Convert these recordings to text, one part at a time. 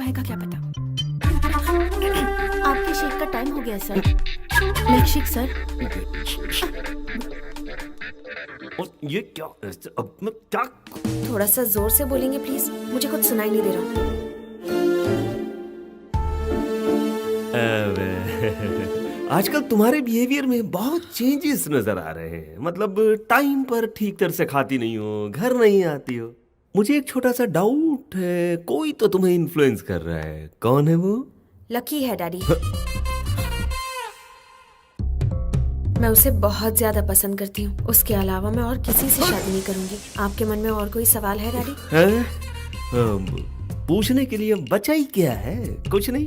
आएगा क्या पता। आपके शेक का टाइम हो गया सर। Milk shake sir. और ये क्या? अब मैं क्या? थोड़ा सा जोर से बोलेंगे प्लीज, मुझे कुछ सुनाई नहीं दे रहा। आजकल तुम्हारे बिहेवियर में बहुत चेंजेस नजर आ रहे हैं। मतलब टाइम पर ठीक तरह से खाती नहीं हो, घर नहीं आती हो। मुझे एक छोटा सा डाउट है, कोई तो तुम्हें इन्फ्लुएंस कर रहा है। कौन है वो? लकी है डैडी। मैं उसे बहुत ज्यादा पसंद करती हूँ। उसके अलावा मैं और किसी से शादी नहीं करूंगी। आपके मन में और कोई सवाल है डैडी? पूछने के लिए बचा ही क्या है? कुछ नहीं।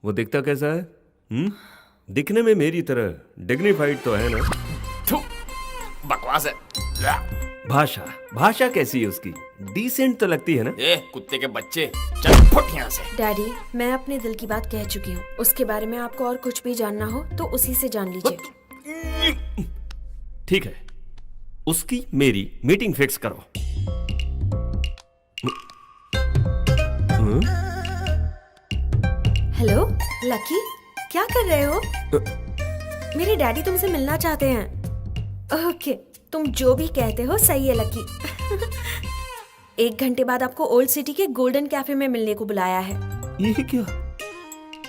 वो दिखता कैसा है? दिखने में मेरी तरह डिग्निफाइड तो है ना? बकवास है। भाषा कैसी है उसकी? डिसेंट तो लगती है ना? ए कुत्ते के बच्चे, चल फुट यहाँ से। डैडी, मैं अपने दिल की बात कह चुकी हूँ। उसके बारे में आपको और कुछ भी जानना हो तो उसी से जान लीजिए। ठीक है, उसकी मेरी मीटिंग फिक्स करो। हेलो लकी, क्या कर रहे हो? मेरे डैडी तुमसे मिलना चाहते हैं। ओके, तुम जो भी कहते हो सही है लकी। 1 घंटे बाद आपको ओल्ड सिटी के गोल्डन कैफे में मिलने को बुलाया है। ये क्या?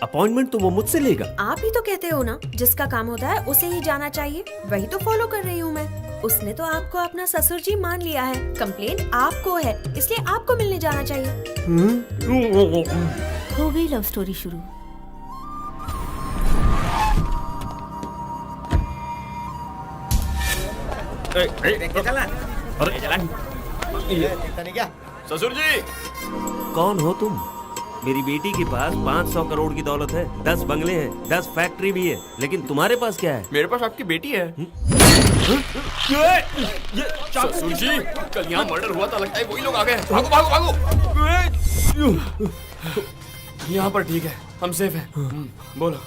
अपॉइंटमेंट तो वो मुझसे लेगा। आप ही तो कहते हो ना, जिसका काम होता है उसे ही जाना चाहिए। वही तो फॉलो कर रही हूँ मैं। उसने तो आपको अपना ससुर जी मान लिया है। कंप्लेंट आपको है, इसलिए आपको मिलने जाना चाहिए। हो गई लव स्टोरी शुरू। ससुर जी, कौन हो तुम? मेरी बेटी के पास 500 करोड़ की दौलत है, 10 बंगले हैं, 10 फैक्ट्री भी है, लेकिन तुम्हारे पास क्या है? मेरे पास आपकी बेटी है। ससुर जी, कल यहाँ मर्डर हुआ था, लगता है वही लोग आ गए। भागो भागो भागो। यहाँ पर ठीक है, हम सेफ हैं। बोलो।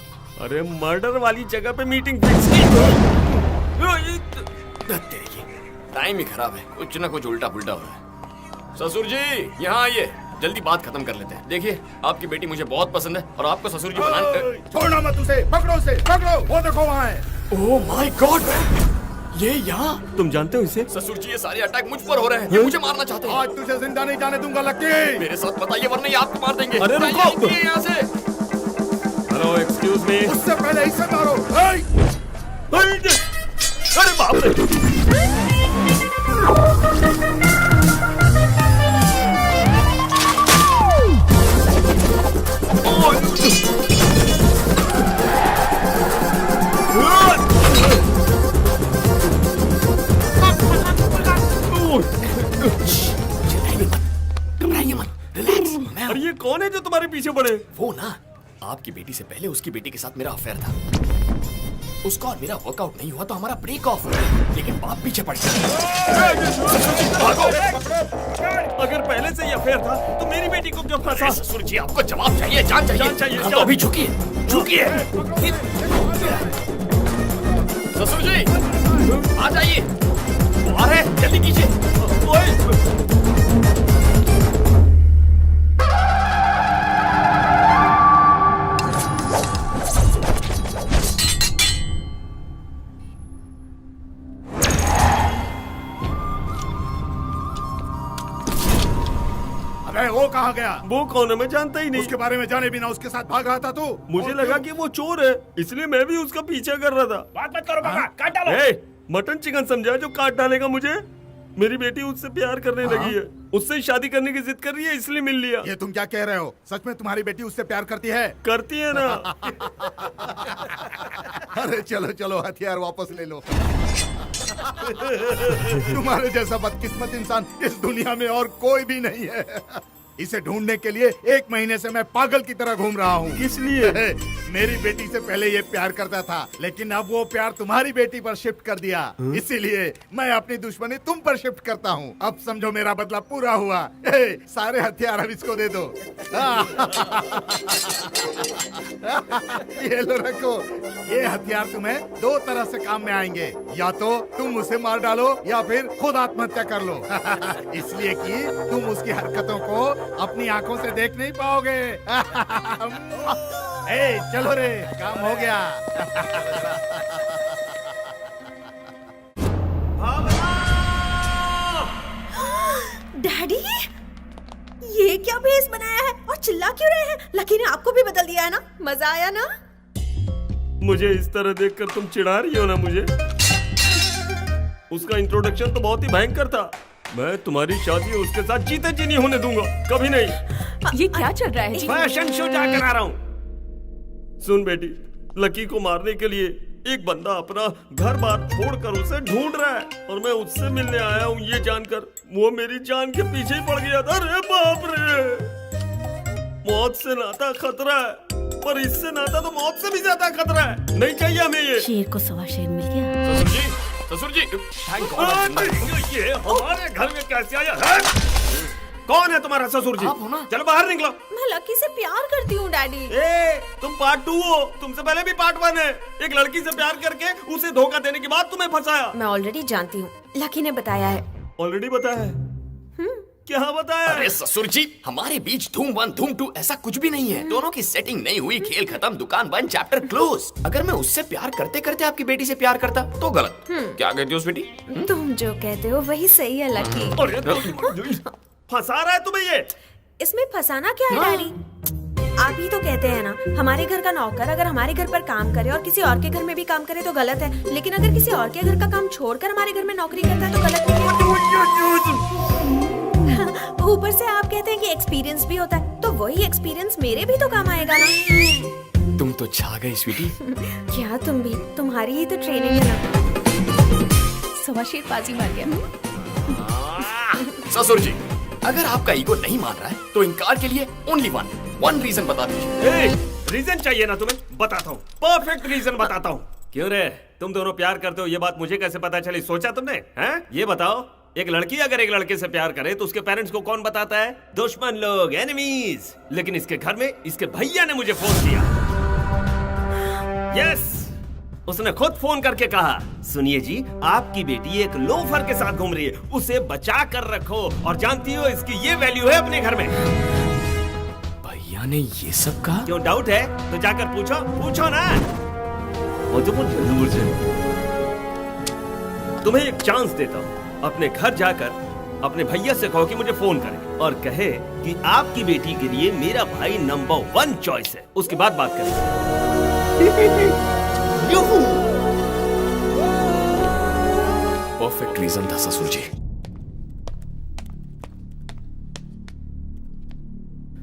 अरे मर्डर वाली जगह पे मीटिंग फिक्स की। टाइम ही खराब है, कुछ ना कुछ उल्टा पुल्टा हो रहा है। ससुर जी, यहाँ आइए, जल्दी बात खत्म कर लेते हैं। देखिए, आपकी बेटी मुझे बहुत पसंद है और आपको ससुर जी बनाने। छोड़ना मत उसे, पकड़ो उसे, पकड़ो। वो देखो वहाँ है। ओह माय गॉड, ये यहाँ? तुम जानते हो इसे? ससुर जी, ये सारे अटैक मुझ पर हो रहे हैं। ये मुझे मारना चाहते हैं। आज तुझे जिंदा नहीं जाने दूंगा लकी। मेरे साथ बताइए, वरना ये आपको मार देंगे। अरे रुको। यहाँ से। Hello, excuse me. उससे पहले इसे मारो। अरे बाप रे। घबराइए मत, रिलैक्स। अरे ये कौन है जो तुम्हारे पीछे पड़े? वो ना, आपकी बेटी से पहले उसकी बेटी के साथ मेरा अफेयर था। उसका और मेरा वर्कआउट नहीं हुआ तो हमारा ब्रेक ऑफ हो गया, लेकिन बाप पीछे पड़ गया। अगर पहले से ही अफेयर था तो मेरी बेटी को क्यों फंसा? ससुर जी, आपको जवाब चाहिए, जान चाहिए। जान चाहिए, हाँ, तो अभी झुकिए, झुकिए। ससुर जी, आ जाइए। वो आ रहे हैं, जल्दी कीजिए। अरे वो कहाँ गया? वो कौन है? मैं जानता ही नहीं। उसके बारे में जाने बिना उसके साथ भाग रहा था तू। मुझे लगा कि वो चोर है, इसलिए मैं भी उसका पीछा कर रहा था। बात मत करो बाबा, काट डालो। मटन चिकन समझा जो काट डालेगा मुझे? मेरी बेटी उससे प्यार करने लगी है, उससे शादी करने की जिद कर रही है, इसलिए मिल लिया। ये तुम क्या कह रहे हो? सच में तुम्हारी बेटी उससे प्यार करती है? करती है ना। अरे चलो चलो, हथियार वापस ले लो। तुम्हारे जैसा बदकिस्मत इंसान इस दुनिया में और कोई भी नहीं है। इसे ढूंढने के लिए 1 महीने से मैं पागल की तरह घूम रहा हूँ। किस लिए? मेरी बेटी से पहले ये प्यार करता था, लेकिन अब वो प्यार तुम्हारी बेटी पर शिफ्ट कर दिया। इसीलिए मैं अपनी दुश्मनी तुम पर शिफ्ट करता हूँ। अब समझो मेरा बदला पूरा हुआ। सारे हथियार अब इसको दे दो। ये लो रखो। ये हथियार तुम्हें 2 तरह से काम में आएंगे, या तो तुम उसे मार डालो या फिर खुद आत्महत्या कर लो। इसलिए कि तुम उसकी हरकतों को अपनी आंखों से देख नहीं पाओगे। चलो रे, काम हो गया। डैडी, ये क्या भेस बनाया है और चिल्ला क्यों रहे हैं? लकी ने आपको भी बदल दिया है ना? मजा आया ना? मुझे इस तरह देखकर तुम चिढ़ा रही हो ना मुझे? उसका इंट्रोडक्शन तो बहुत ही भयंकर था। मैं तुम्हारी शादी उसके साथ जीते जी नहीं होने दूंगा, कभी नहीं। ये क्या चल रहा है जी? फैशन शो जाकर आ रहा हूँ। सुन बेटी, लकी को मारने के लिए एक बंदा अपना घर बार छोड़कर उसे ढूंढ रहा है और मैं उससे मिलने आया हूँ ये जानकर वो मेरी जान के पीछे ही पड़ गया था। अरे बाप रे, मौत से नाता खतरा है, पर इससे नाता तो मौत से भी ज्यादा खतरा है। नहीं चाहिए हमें ये। शेर को सवा शेर मिल गया। ससुर जी, थैंक गॉड। ये हमारे घर में कैसे आया है? कौन है तुम्हारा ससुर जी? आप हो ना? चलो बाहर निकलो। मैं लकी से प्यार करती हूँ डैडी। तुम पार्ट 2 हो, तुमसे पहले भी पार्ट 1 है। एक लड़की से प्यार करके उसे धोखा देने के बाद तुम्हें फंसाया। मैं ऑलरेडी जानती हूँ, लकी ने बताया है। ऑलरेडी बताया है? क्या बताया? अरे ससुर जी, हमारे बीच धूम 1 धूम 2 ऐसा कुछ भी नहीं है। दोनों की सेटिंग नहीं हुई, खेल खत्म, दुकान बंद, चैप्टर क्लोज। अगर मैं उससे प्यार करते करते आपकी बेटी से प्यार करता तो गलत। क्या कहती हो उस बेटी? तुम जो कहते हो वही सही है लकी। अरे फंसा रहा है तुम्हें ये? इसमें फंसाना क्या है डैडी? आप ही तो कहते हैं ना, हमारे घर का नौकर अगर हमारे घर पर काम करे और किसी और के घर में भी काम करे तो गलत है, लेकिन अगर किसी और के घर का काम छोड़कर हमारे घर में नौकरी करता है तो गलत नहीं है। ऊपर से आप कहते हैं कि एक्सपीरियंस भी होता है, तो वही एक्सपीरियंस मेरे भी तो काम आएगा ना। तुम तो छा गई स्वीटी। क्या तुम भी? तुम्हारी ही तो ट्रेनिंग है ना। सवा शेर बाजी मार गया। ससुर जी, अगर आपका ईगो नहीं मान रहा है तो इनकार के लिए ओनली वन रीजन बता दीजिए। रीजन चाहिए ना तुम्हें? बताता हूँ, परफेक्ट रीजन बताता हूँ। क्यों रे, तुम दोनों प्यार करते हो ये बात मुझे कैसे पता चली? सोचा तुमने? हैं? ये बताओ, एक लड़की अगर एक लड़के से प्यार करे तो उसके पेरेंट्स को कौन बताता है? दुश्मन लोग, एनिमीज। लेकिन इसके घर में इसके भैया ने मुझे फोन किया। यस, उसने खुद फोन करके कहा, सुनिए जी, आपकी बेटी एक लोफर के साथ घूम रही है, उसे बचा कर रखो। और जानती हो इसकी ये वैल्यू है अपने घर में। भैया ने ये सब कहा? क्यों डाउट है तो जाकर पूछो ना। वो तो जरूर से तुम्हें एक चांस देता हूँ, अपने घर जाकर अपने भैया से कहो कि मुझे फोन करे और कहे कि आपकी बेटी के लिए मेरा भाई नंबर 1 चॉइस है। उसके बाद बात करें। परफेक्ट रीजन था ससुर जी।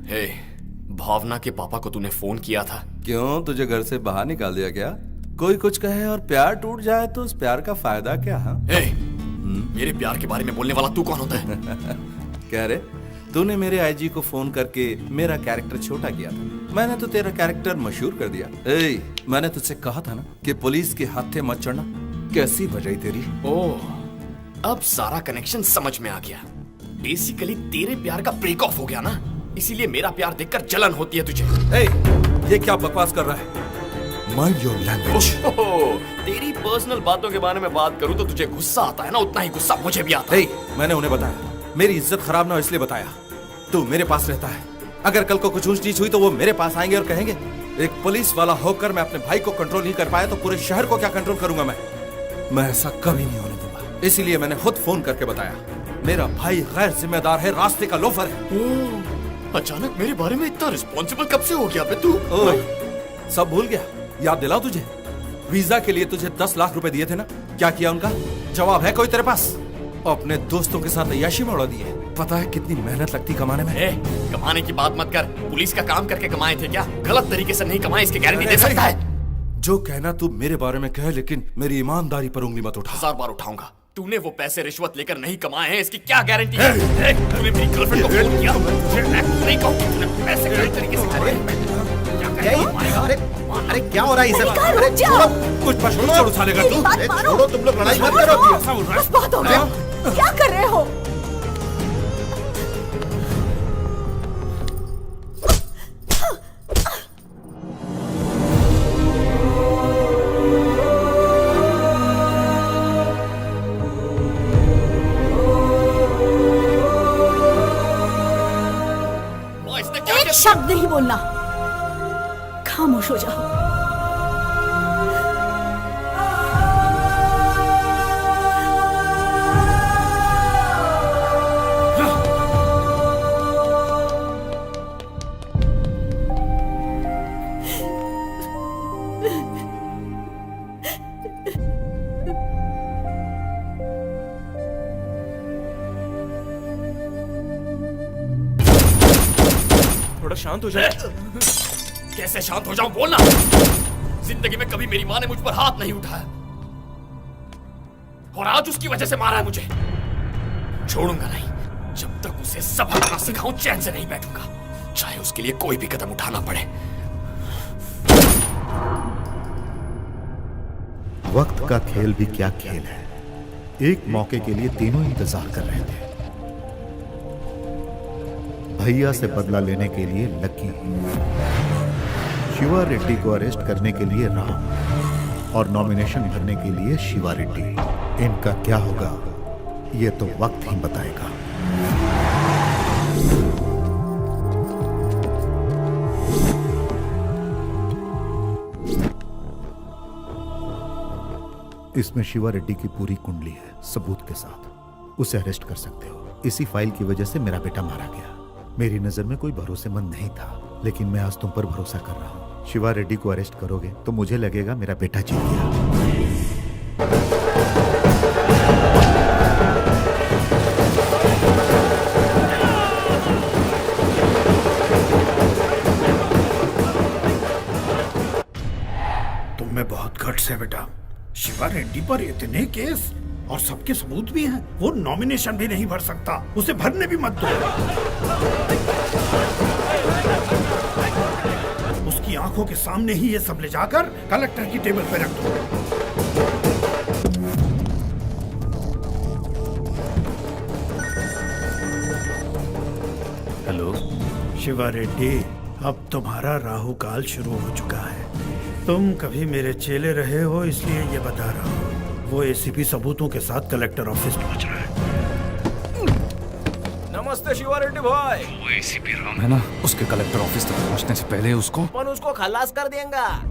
हे, भावना के पापा को तूने फोन किया था? क्यों, तुझे घर से बाहर निकाल दिया क्या? कोई कुछ कहे और प्यार टूट जाए तो उस प्यार का फायदा क्या? हाँ, मेरे प्यार के बारे में बोलने वाला तू कौन होता है? कह रे, तूने मेरे आईजी को फोन करके मेरा कैरेक्टर छोटा किया था, मैंने तो तेरा कैरेक्टर मशहूर कर दिया। मैंने तुझसे कहा था ना कि पुलिस के हाथे मत चढ़ना। कैसी बजाई तेरी। ओह, अब सारा कनेक्शन समझ में आ गया। बेसिकली तेरे प्यार का ब्रेक ऑफ हो गया ना, इसीलिए मेरा प्यार देखकर जलन होती है तुझे। ये क्या बकवास कर रहा है? Mind your language। तेरी पर्सनल बातों के बारे में बात करूं तो तुझे गुस्सा आता है ना, उतना ही गुस्सा मुझे भी आता है। मैंने उन्हें बताया, मेरी इज्जत खराब ना हो इसलिए बताया। तू मेरे पास रहता है, अगर कल को कुछ ऊंच नीच हुई तो वो मेरे पास आएंगे और कहेंगे एक पुलिस वाला होकर मैं अपने भाई को कंट्रोल नहीं कर पाया तो पूरे शहर को क्या कंट्रोल करूंगा मैं ऐसा कभी नहीं होने दूंगा। इसीलिए मैंने खुद फोन करके बताया, मेरा भाई गैर जिम्मेदार है, रास्ते का लोफर है। अचानक मेरे बारे में इतना रिस्पॉन्सिबल कब से हो गया बे तू? सब भूल गया? याद दिलाओ तुझे, वीजा के लिए तुझे 10 लाख रुपए दिए थे ना, क्या किया उनका? जवाब है कोई तेरे पास? अपने दोस्तों के साथ अय्याशी में उड़ा दिए। पता है कितनी मेहनत लगती कमाने में? कमाने की बात मत कर, पुलिस का काम करके कमाए थे क्या? गलत तरीके से नहीं कमाए, इसकी गारंटी दे सकता है? जो कहना तू मेरे बारे में कह, लेकिन मेरी ईमानदारी पर उंगली मत उठा। 1000 बार उठाऊंगा। तूने वो पैसे रिश्वत लेकर नहीं कमाए हैं, इसकी क्या गारंटी है? तूने मेरी गर्लफ्रेंड को फोन किया, अरे क्या हो रहा है इसे? कहा, रुक जाओ। कुछ पशु छोड़ उछालेगा तू? बात अरे मानो। छोड़ो, तुम लोग लड़ाई मत करो। ऐसा हो रहा है। बस बहुत हो गया। क्या कर रहे हो? माँ, इसने क्या एक किया? शब्द नहीं बोलना, खामोश हो जाओ। थोड़ा शांत हो जाए। कैसे शांत हो जाऊं, बोलना। जिंदगी में कभी मेरी माँ ने मुझ पर हाथ नहीं उठाया, और आज उसकी वजह से मारा है मुझे। छोड़ूंगा नहीं, जब तक उसे सबक ना सिखाऊं चैन से नहीं बैठूंगा, चाहे उसके लिए कोई भी कदम उठाना पड़े। वक्त का खेल भी क्या खेल है। एक मौके के लिए तीनों इंतजार कर रहे थे। भैया से बदला लेने के लिए लकी, शिवा रेड्डी को अरेस्ट करने के लिए राम, और नॉमिनेशन भरने के लिए शिवा रेड्डी। इनका क्या होगा ये तो वक्त ही बताएगा। इसमें शिवा रेड्डी की पूरी कुंडली है, सबूत के साथ। उसे अरेस्ट कर सकते हो। इसी फाइल की वजह से मेरा बेटा मारा गया। मेरी नजर में कोई भरोसेमंद नहीं था, लेकिन मैं आज तुम पर भरोसा कर रहा हूँ। शिवा रेड्डी को अरेस्ट करोगे तो मुझे लगेगा मेरा बेटा जीत गया। तुम में बहुत गट्स है बेटा। शिवा रेड्डी पर इतने केस और सबके सबूत भी हैं। वो नॉमिनेशन भी नहीं भर सकता, उसे भरने भी मत दो। उसकी आंखों के सामने ही ये सब ले जाकर कलेक्टर की टेबल पर रख दो। हेलो। शिवा रेड्डी, अब तुम्हारा राहु काल शुरू हो चुका है। तुम कभी मेरे चेले रहे हो, इसलिए ये बता रहा हूँ। वो एसीपी सबूतों के साथ कलेक्टर ऑफिस पहुंच रहा है। नमस्ते शिवा रेड्डी भाई। वो एसीपी राम है ना, उसके कलेक्टर ऑफिस तक पहुंचने से पहले उसको अपन उसको खलास कर देंगे।